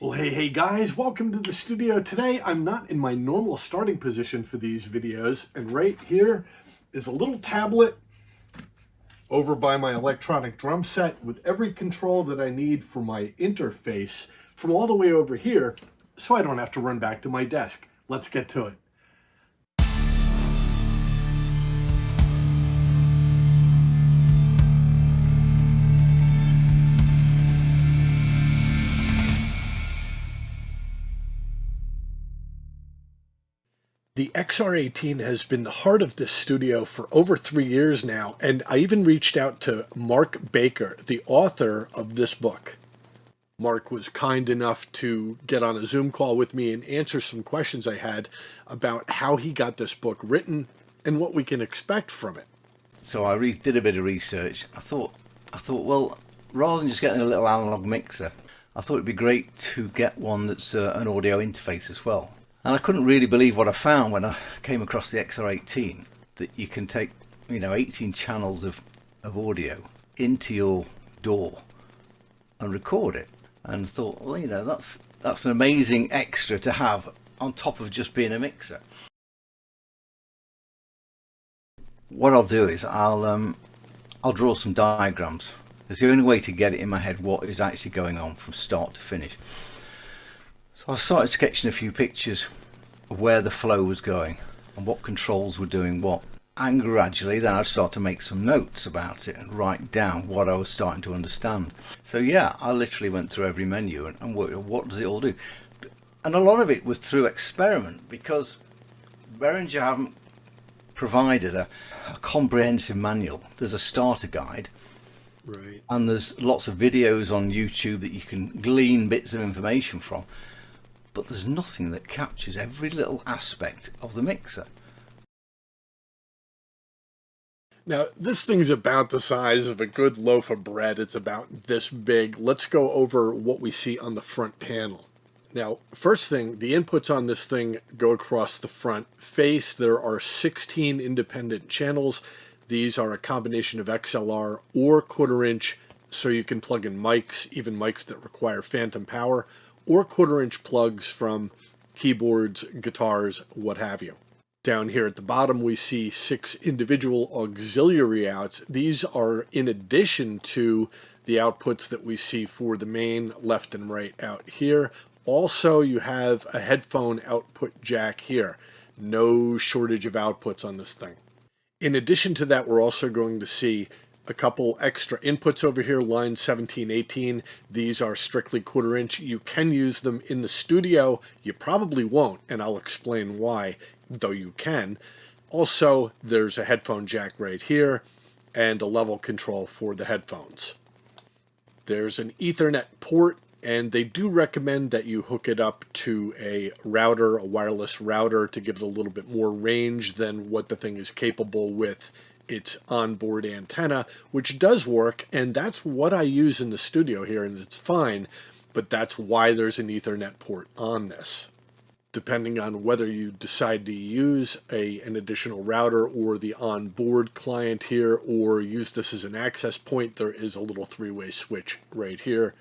Well, hey guys, welcome to the studio. Today I'm not in my normal starting position for these videos, and right here is a little tablet over by my electronic drum set with every control that I need for my interface from all the way over here, so I don't have to run back to my desk. Let's get to it. The XR18 has been the heart of this studio for over 3 years now, and I even reached out to Mark Baker, the author of this book. Mark was kind enough to get on a Zoom call with me and answer some questions I had about how he got this book written and what we can expect from it. So I did a bit of research. I thought, well, rather than just getting a little analog mixer, I thought it'd be great to get one that's an audio interface as well. And I couldn't really believe what I found when I came across the XR18, that you can take, 18 channels of audio into your DAW and record it. And thought, well, that's an amazing extra to have on top of just being a mixer. What I'll do is I'll draw some diagrams. It's the only way to get it in my head what is actually going on from start to finish. So I started sketching a few pictures of where the flow was going and what controls were doing what. And gradually then I'd start to make some notes about it and write down what I was starting to understand. So yeah, I literally went through every menu and worked out what does it all do. And a lot of it was through experiment, because Behringer haven't provided a comprehensive manual. There's a starter guide. Right. And there's lots of videos on YouTube that you can glean bits of information from, but there's nothing that captures every little aspect of the mixer. Now, this thing's about the size of a good loaf of bread. It's about this big. Let's go over what we see on the front panel. Now, first thing, the inputs on this thing go across the front face. There are 16 independent channels. These are a combination of XLR or quarter-inch, so you can plug in mics, even mics that require phantom power, or quarter-inch plugs from keyboards, guitars, what have you. Down here at the bottom, we see 6 individual auxiliary outs. These are in addition to the outputs that we see for the main left and right out here. Also, you have a headphone output jack here. No shortage of outputs on this thing. In addition to that, we're also going to see a couple extra inputs over here, line 17, 18. These are strictly quarter-inch. You can use them in the studio. You probably won't, and I'll explain why, though you can. Also, there's a headphone jack right here and a level control for the headphones. There's an Ethernet port, and they do recommend that you hook it up to a router, a wireless router, to give it a little bit more range than what the thing is capable with its onboard antenna, which does work, and that's what I use in the studio here, and it's fine, but that's why there's an Ethernet port on this. Depending on whether you decide to use an additional router or the onboard client here, or use this as an access point, there is a little 3-way switch right here.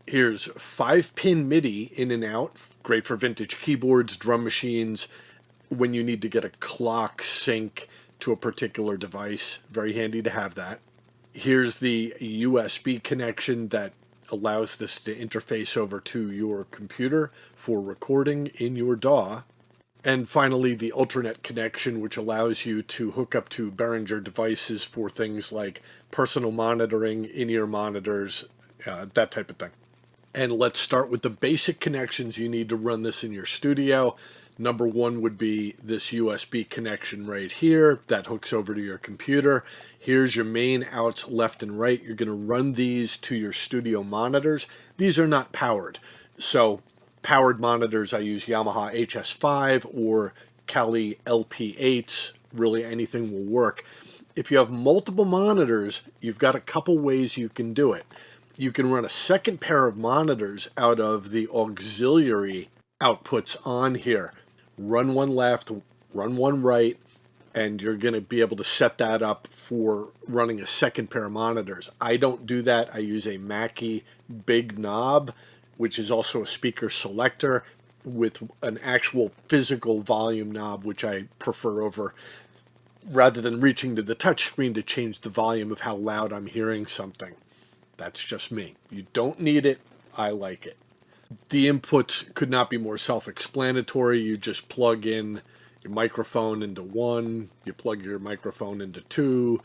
Here's 5-pin MIDI in and out, great for vintage keyboards, drum machines, when you need to get a clock sync to a particular device. Very handy to have that. Here's the USB connection that allows this to interface over to your computer for recording in your DAW. And finally, the Ultranet connection, which allows you to hook up to Behringer devices for things like personal monitoring, in-ear monitors, that type of thing. And let's start with the basic connections you need to run this in your studio. Number one would be this USB connection right here that hooks over to your computer. Here's your main outs left and right. You're going to run these to your studio monitors. These are not powered. So powered monitors, I use Yamaha HS5 or Kali LP8s. Really anything will work. If you have multiple monitors, you've got a couple ways you can do it. You can run a second pair of monitors out of the auxiliary outputs on here. Run one left, run one right, and you're going to be able to set that up for running a second pair of monitors. I don't do that. I use a Mackie big knob which is also a speaker selector with an actual physical volume knob, which I prefer over rather than reaching to the touchscreen to change the volume of how loud I'm hearing something. That's just me. You don't need it. I like it. The inputs could not be more self-explanatory. You just plug in your microphone into one, you plug your microphone into two,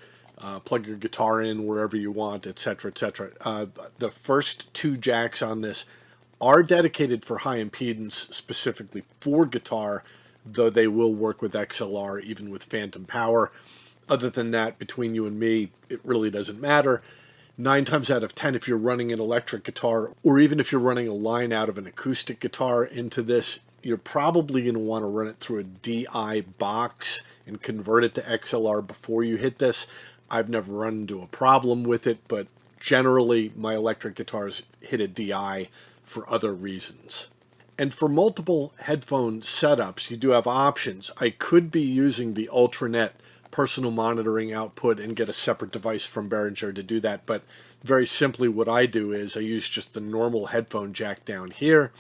plug your guitar in wherever you want, etc., etc. The first two jacks on this are dedicated for high impedance, specifically for guitar, though they will work with XLR, even with phantom power. Other than that, between you and me, it really doesn't matter. 9 times out of 10, if you're running an electric guitar, or even if you're running a line out of an acoustic guitar into this, you're probably going to want to run it through a DI box and convert it to XLR before you hit this. I've never run into a problem with it, but generally my electric guitars hit a DI for other reasons. And for multiple headphone setups, you do have options. I could be using the Ultranet personal monitoring output and get a separate device from Behringer to do that, but very simply what I do is I use just the normal headphone jack down here.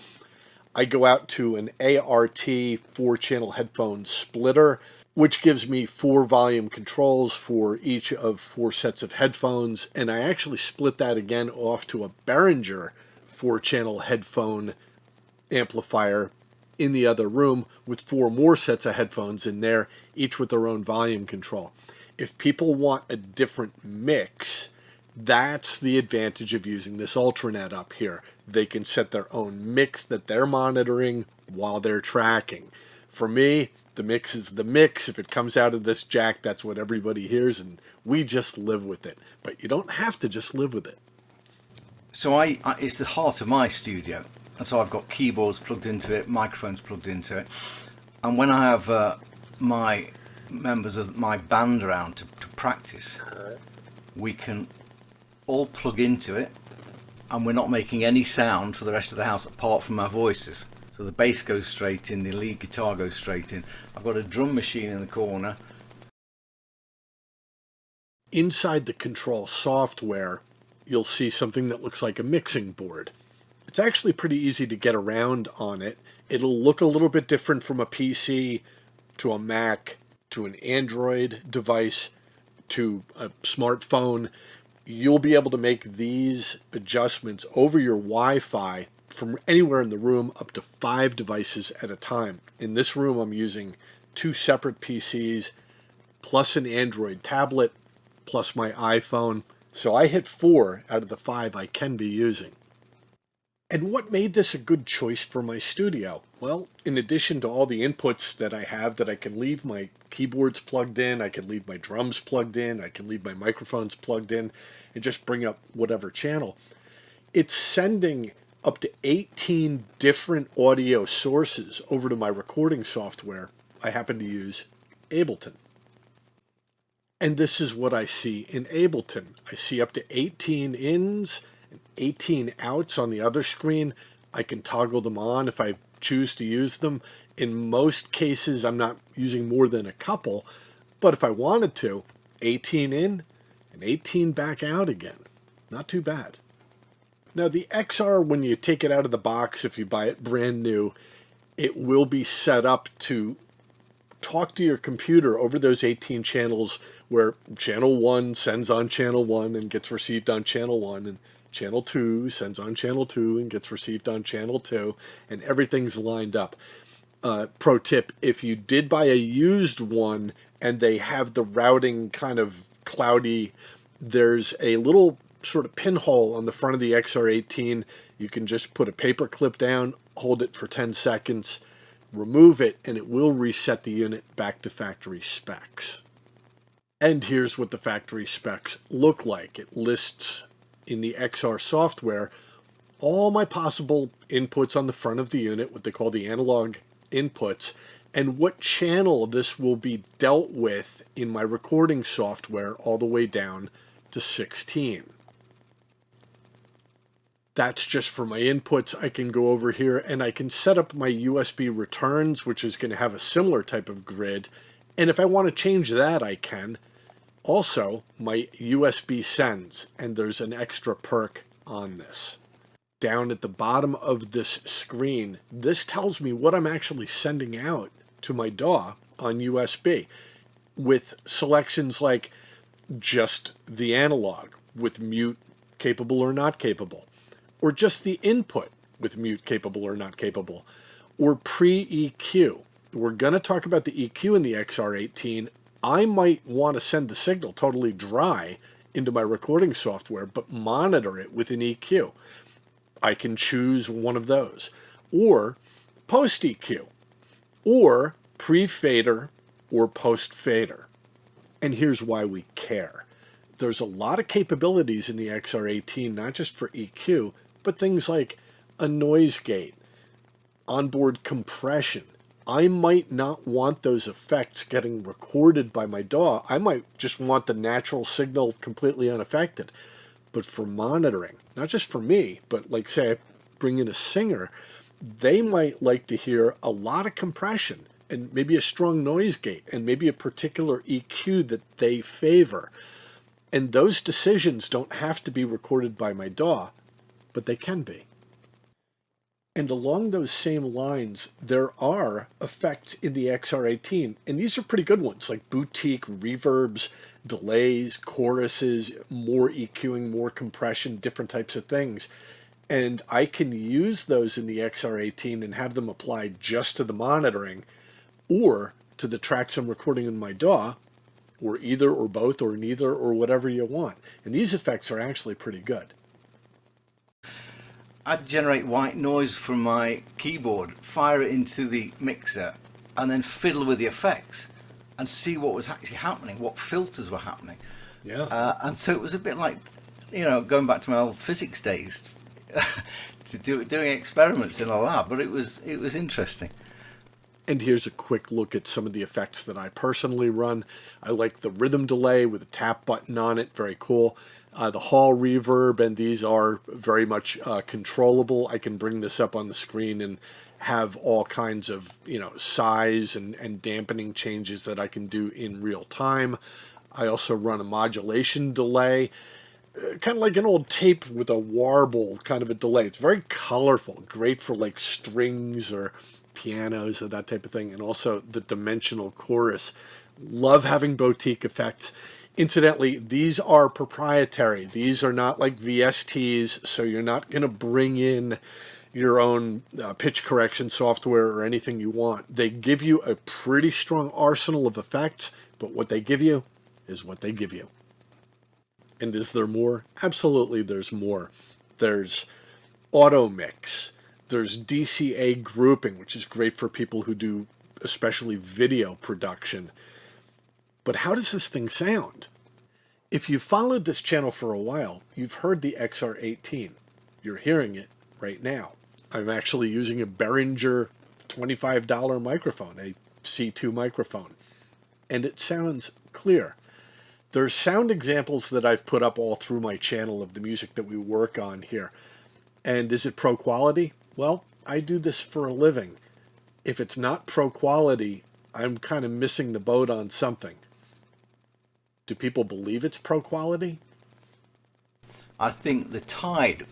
I go out to an ART 4-channel headphone splitter, which gives me 4 volume controls for each of 4 sets of headphones, and I actually split that again off to a Behringer 4-channel headphone amplifier in the other room with 4 more sets of headphones in there, each with their own volume control. If people want a different mix, that's the advantage of using this Ultranet up here. They can set their own mix that they're monitoring while they're tracking. For me, the mix is the mix. If it comes out of this jack, that's what everybody hears, and we just live with it. But you don't have to just live with it. So it's the heart of my studio, and so I've got keyboards plugged into it, microphones plugged into it, and when I have my members of my band around to practice, we can all plug into it, and we're not making any sound for the rest of the house apart from our voices. So the bass goes straight in, the lead guitar goes straight in. I've got a drum machine in the corner. Inside the control software, you'll see something that looks like a mixing board. It's actually pretty easy to get around on it. It'll look a little bit different from a PC to a Mac to an Android device to a smartphone. You'll be able to make these adjustments over your Wi-Fi from anywhere in the room up to 5 devices at a time. In this room, I'm using 2 separate PCs plus an Android tablet plus my iPhone. So I hit 4 out of the 5 I can be using. And what made this a good choice for my studio? Well, in addition to all the inputs that I have, that I can leave my keyboards plugged in, I can leave my drums plugged in, I can leave my microphones plugged in, and just bring up whatever channel. It's sending up to 18 different audio sources over to my recording software. I happen to use Ableton. And this is what I see in Ableton. I see up to 18 ins and 18 outs on the other screen. I can toggle them on if I choose to use them. In most cases, I'm not using more than a couple, but if I wanted to, 18 in and 18 back out again. Not too bad. Now the XR, when you take it out of the box, if you buy it brand new, it will be set up to talk to your computer over those 18 channels, where channel 1 sends on channel 1 and gets received on channel 1, and channel 2 sends on channel 2 and gets received on channel 2, and everything's lined up. Pro tip, if you did buy a used one and they have the routing kind of cloudy, there's a little sort of pinhole on the front of the XR18. You can just put a paper clip down, hold it for 10 seconds, remove it, and it will reset the unit back to factory specs. And here's what the factory specs look like. It lists in the XR software all my possible inputs on the front of the unit, what they call the analog inputs, and what channel this will be dealt with in my recording software all the way down to 16. That's just for my inputs. I can go over here and I can set up my USB returns, which is going to have a similar type of grid. And if I want to change that, I can. Also, my USB sends, and there's an extra perk on this. down at the bottom of this screen, this tells me what I'm actually sending out to my DAW on USB, with selections like just the analog with mute capable or not capable, or just the input with mute capable or not capable, or pre-EQ. We're going to talk about the EQ in the XR18. I might want to send the signal totally dry into my recording software, but monitor it with an EQ. I can choose one of those, or post EQ, or pre-fader, or post-fader. And here's why we care. There's a lot of capabilities in the XR18, not just for EQ, but things like a noise gate, onboard compression. I might not want those effects getting recorded by my DAW. I might just want the natural signal completely unaffected. But for monitoring, not just for me, but like say I bring in a singer, they might like to hear a lot of compression and maybe a strong noise gate and maybe a particular EQ that they favor. And those decisions don't have to be recorded by my DAW, but they can be. And along those same lines, there are effects in the XR18, and these are pretty good ones, like boutique reverbs, delays, choruses, more EQing, more compression, different types of things. And I can use those in the XR18 and have them applied just to the monitoring or to the tracks I'm recording in my DAW, or either or both or neither or whatever you want. And these effects are actually pretty good. I'd generate white noise from my keyboard, fire it into the mixer, and then fiddle with the effects and see what was actually happening, what filters were happening. Yeah. And so it was a bit like, going back to my old physics days, doing experiments in a lab. But it was interesting. And here's a quick look at some of the effects that I personally run. I like the rhythm delay with a tap button on it, very cool. The hall reverb, and these are very much controllable. I can bring this up on the screen and have all kinds of size and dampening changes that I can do in real time. I also run a modulation delay, kind of like an old tape with a warble kind of a delay. It's very colorful, great for like strings or pianos or that type of thing, and also the dimensional chorus. Love having boutique effects. Incidentally, these are proprietary. These are not like VSTs, so you're not going to bring in your own pitch correction software or anything you want. They give you a pretty strong arsenal of effects, but what they give you is what they give you. And is there more? Absolutely, there's more. There's auto mix. There's DCA grouping, which is great for people who do especially video production. But how does this thing sound? If you've followed this channel for a while, you've heard the XR18. You're hearing it right now. I'm actually using a Behringer $25 microphone, a C2 microphone, and it sounds clear. There's sound examples that I've put up all through my channel of the music that we work on here. And is it pro quality? Well, I do this for a living. If it's not pro quality, I'm kind of missing the boat on something. Do people believe it's pro quality? I think the tide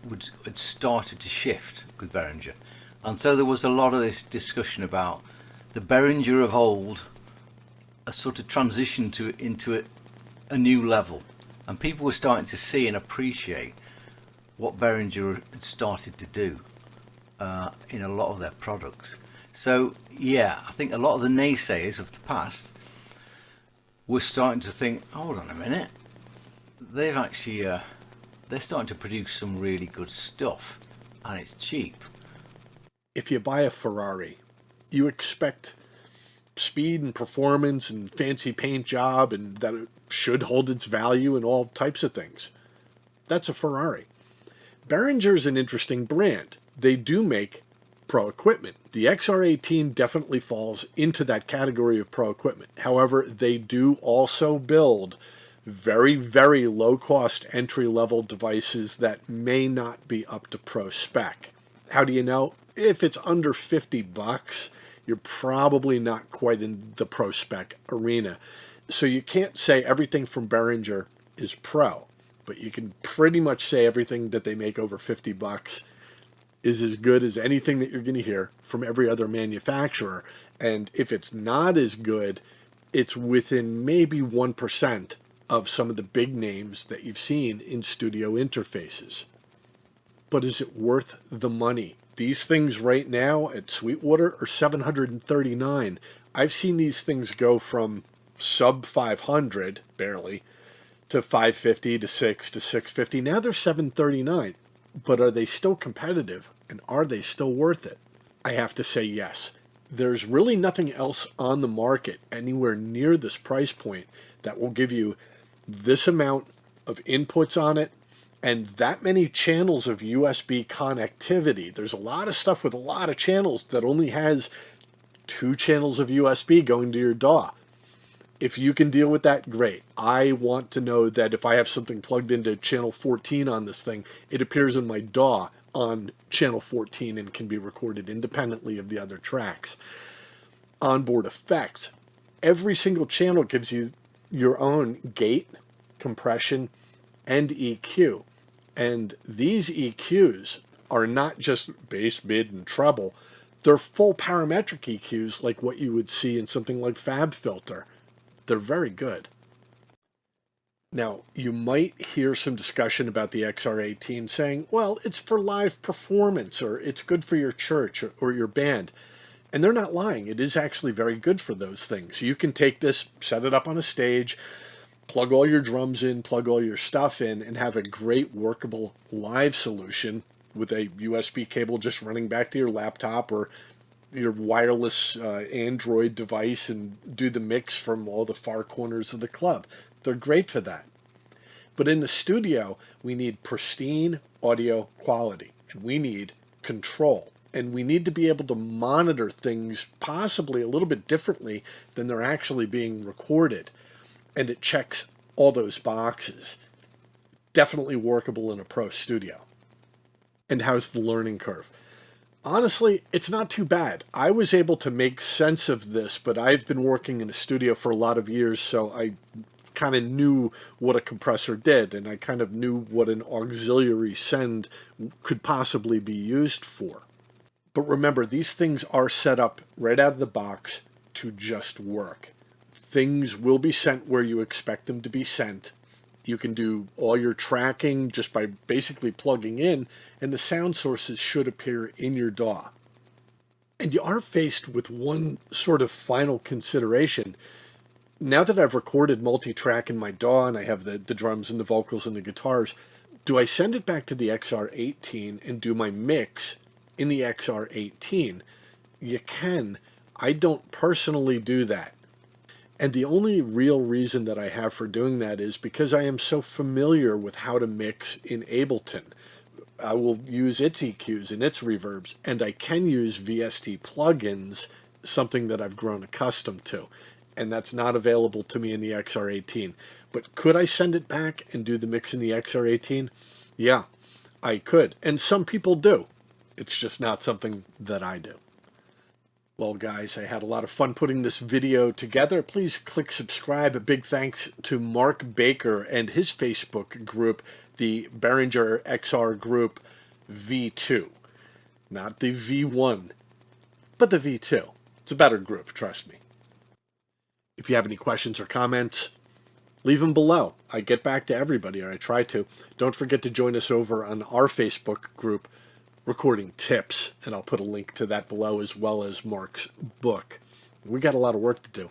had started to shift with Behringer, and so there was a lot of this discussion about the Behringer of old, a sort of transition into a new level, and people were starting to see and appreciate what Behringer had started to do in a lot of their products. So yeah, I think a lot of the naysayers of the past were starting to think, hold on a minute, they've actually they're starting to produce some really good stuff, and it's cheap. If you buy a Ferrari, you expect speed and performance and fancy paint job, and that it should hold its value and all types of things. That's a Ferrari. Behringer is an interesting brand. They do make pro equipment. The XR18 definitely falls into that category of pro equipment. However, they do also build very, very low-cost entry-level devices that may not be up to pro spec. How do you know? If it's under 50 bucks, you're probably not quite in the pro spec arena. So you can't say everything from Behringer is pro, but you can pretty much say everything that they make over 50 bucks, is as good as anything that you're going to hear from every other manufacturer. And if it's not as good, it's within maybe 1% of some of the big names that you've seen in studio interfaces. But is it worth the money? These things right now at Sweetwater are $739. I've seen these things go from sub 500, barely, to 550 to 6 to 650. Now they're $739. But are they still competitive, and are they still worth it? I have to say yes. There's really nothing else on the market anywhere near this price point that will give you this amount of inputs on it and that many channels of USB connectivity. There's a lot of stuff with a lot of channels that only has 2 channels of USB going to your DAW. If you can deal with that, great. I want to know that if I have something plugged into channel 14 on this thing, it appears in my DAW on channel 14 and can be recorded independently of the other tracks. Onboard effects. Every single channel gives you your own gate, compression, and EQ. And these EQs are not just bass, mid, and treble. They're full parametric EQs like what you would see in something like FabFilter. They're very good. Now, you might hear some discussion about the XR18 saying, well, it's for live performance, or it's good for your church or your band. And they're not lying. It is actually very good for those things. You can take this, set it up on a stage, plug all your drums in, plug all your stuff in, and have a great workable live solution with a USB cable just running back to your laptop or your wireless Android device and do the mix from all the far corners of the club. They're great for that. But in the studio, we need pristine audio quality, and we need control. And we need to be able to monitor things possibly a little bit differently than they're actually being recorded. And it checks all those boxes. Definitely workable in a pro studio. And how's the learning curve? Honestly, it's not too bad. I was able to make sense of this, but I've been working in a studio for a lot of years, so I kind of knew what a compressor did, and I kind of knew what an auxiliary send could possibly be used for. But remember, these things are set up right out of the box to just work. Things will be sent where you expect them to be sent. You can do all your tracking just by basically plugging in, and the sound sources should appear in your DAW. And you are faced with one sort of final consideration. Now that I've recorded multi-track in my DAW and I have the drums and the vocals and the guitars, do I send it back to the XR18 and do my mix in the XR18? You can. I don't personally do that. And the only real reason that I have for doing that is because I am so familiar with how to mix in Ableton. I will use its EQs and its reverbs, and I can use VST plugins, something that I've grown accustomed to. And that's not available to me in the XR18. But could I send it back and do the mix in the XR18? Yeah, I could. And some people do. It's just not something that I do. Well, guys, I had a lot of fun putting this video together. Please click subscribe. A big thanks to Mark Baker and his Facebook group, the Behringer XR group V2. Not the V1, but the V2. It's a better group, trust me. If you have any questions or comments, leave them below. I get back to everybody, or I try to. Don't forget to join us over on our Facebook group, Recording Tips, and I'll put a link to that below as well as Mark's book. We got a lot of work to do.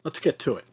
Let's get to it.